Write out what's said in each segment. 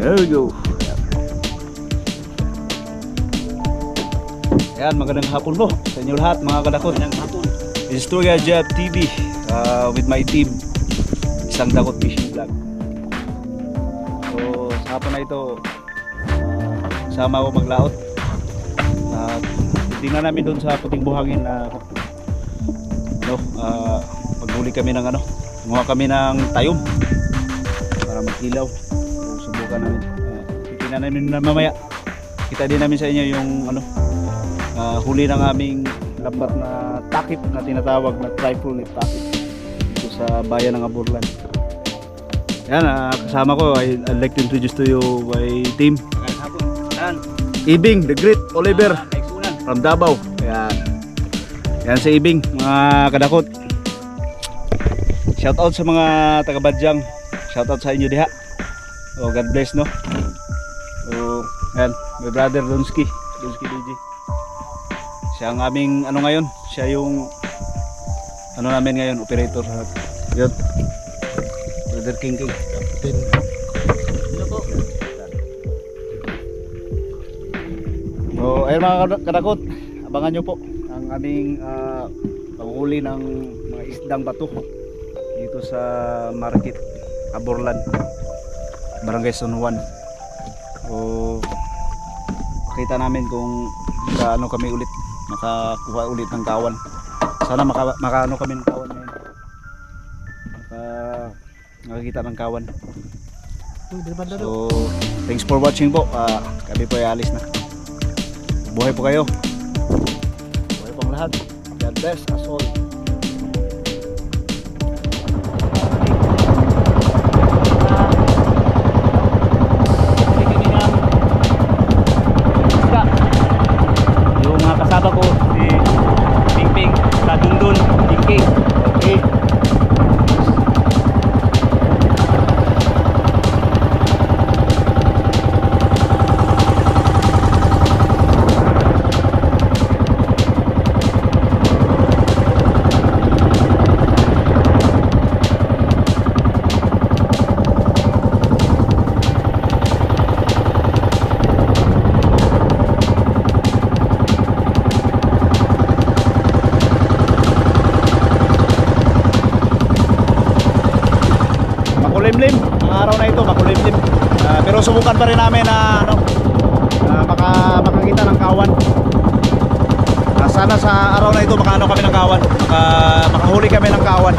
There we go. Ayan, magandang hapon po sa inyo lahat mga kadakot. Magandang hapon. Istorya Jab TV with my team. Isang dakot fishing vlog. So sa hapon na ito, sama ako maglaot. Tingnan namin doon sa puting buhangin na paghuli kami ng gumawa kami ng tayom para magkilaw. So, subukan namin. Tingnan namin na mamaya. Kita din namin sa inyo yung huli ng aming lambat na takip na tinatawag na trifle net takip dito sa bayan ng Aburlan. Yan, kasama ko. I'd like to introduce to you my team. Magandang hapon. Yan. Ibing, the Great Oliver Kaigsunan. from Davao. Yan. Yan si Ibing, mga kadakot. Shout out sa mga taga Badyang. Shout out sa inyo diha. Oh, God bless, no. So, yan, my brother Donski DJ. Siya ang aming ngayon, siya yung namin ngayon, operator. Yun. Brother King. Hello po. So, ayun mga kadakot, abangan nyo po ang aming panghuli ng mga isdang bato dito sa Market, Aburlan, Barangay San Juan. So, makita namin kung gaano kami ulit makakuha ulit ng kawan. Sana makaano kami ng kawan ngayon. Nakakita ng kawan. So, thanks for watching po. Kami po ay alis na. Buhay po kayo. Buhay pong lahat. God bless us all. Yung mga kasama ko si Pingping sa Dundun, King. Okay. Makulimlim ang araw na ito, makulimlim. Pero subukan pa rin namin na makakita ng kawan. Sana sa araw na ito makaano kami ng kawan, makahuli kami ng kawan.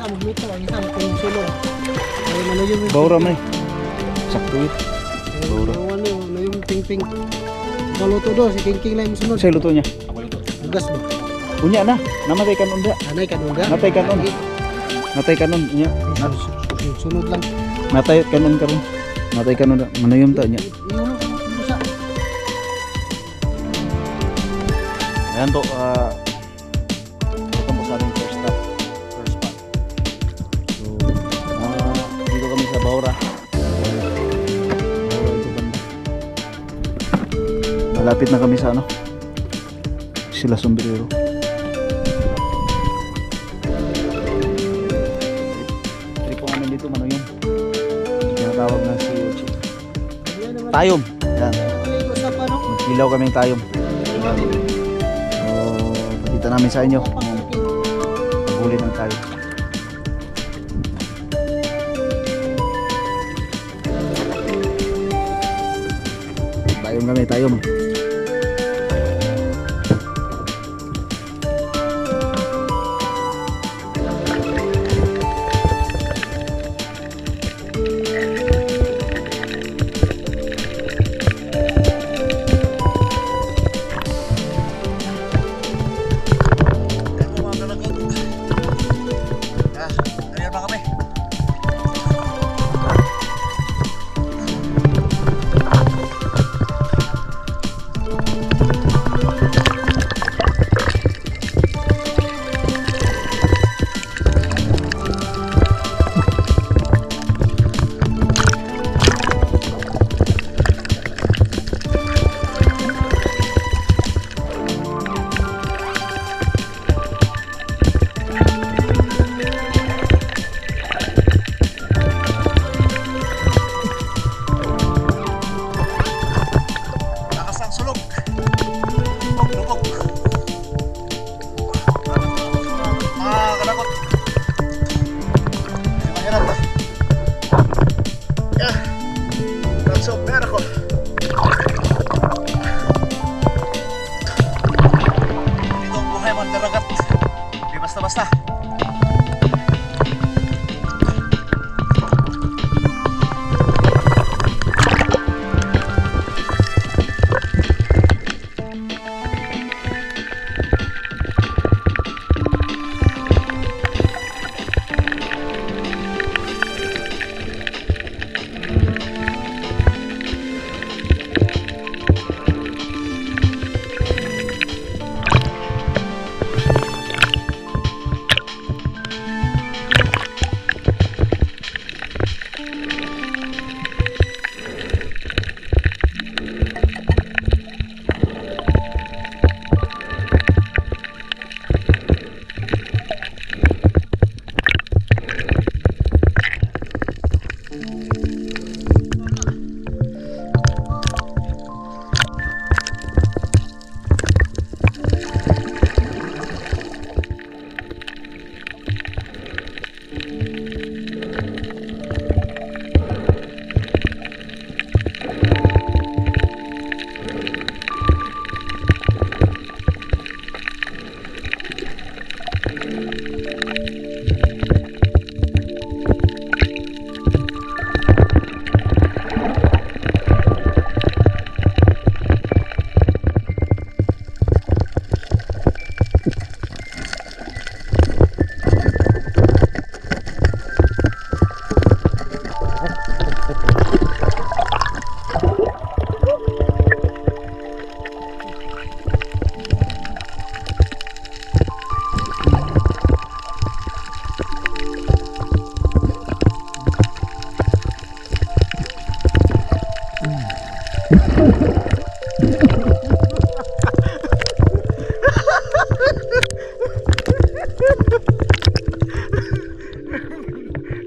isa magmito, ang isa kung sulong. Ay ano yung Baura man eh. Sakto yun. Baura. ano yung ping-ping. Maluto do si King lang yung sunod. Sa luto niya. Bugas ba? Unya na. Namatay ka nun da. Anay kanuga. Natay ka nun. Natay ka nun. Unya. Sunod lang. Natay ka nun karon. Natay ka nun da. Manayom ta niya. Yung busa. Ayan po. Ito po sa aming first stop. First spot. So, dito kami sa Baura. Baura ito banda. Malapit na kami sa ano. Sila Sombrero. Trip po namin dito, Manuyong. Tinatawag na si Uchi. Tayom. Yan. Usap ano? Magkilaw kaming tayom. So, pakita namin sa inyo kung paghuli ng tayo. Tayom kami, tayom. Basta-basta.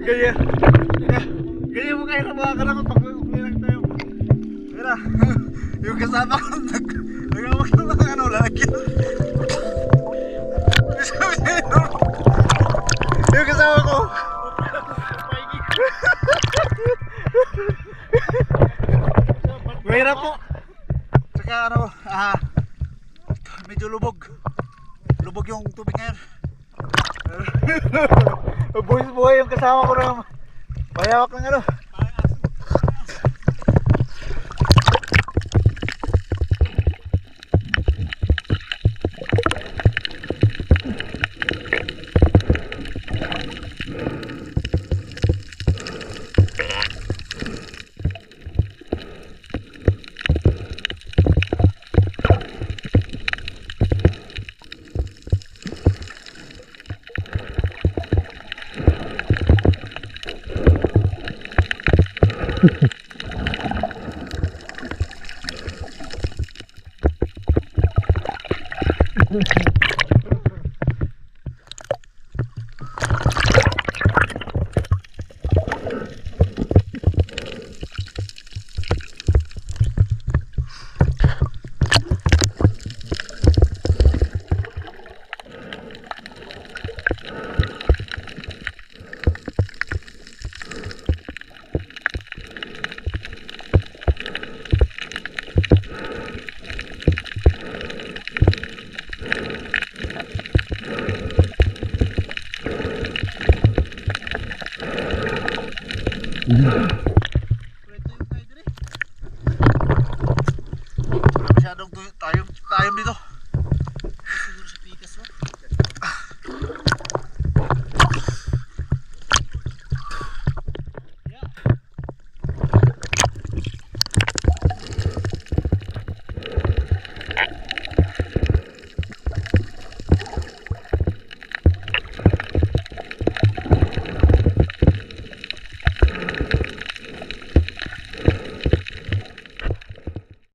Ganyan. Ganyan mo kayo na mga kanakot pag umilang tayo. Mira, yung kasama ko nagawag ng mga ano, lalagyan. Yung kasama ko. Mahirap po. Tsaka ano, medyo lubog. Lubog yung tubig ngayon. kasama ko na mayawak ng ano. Mhm.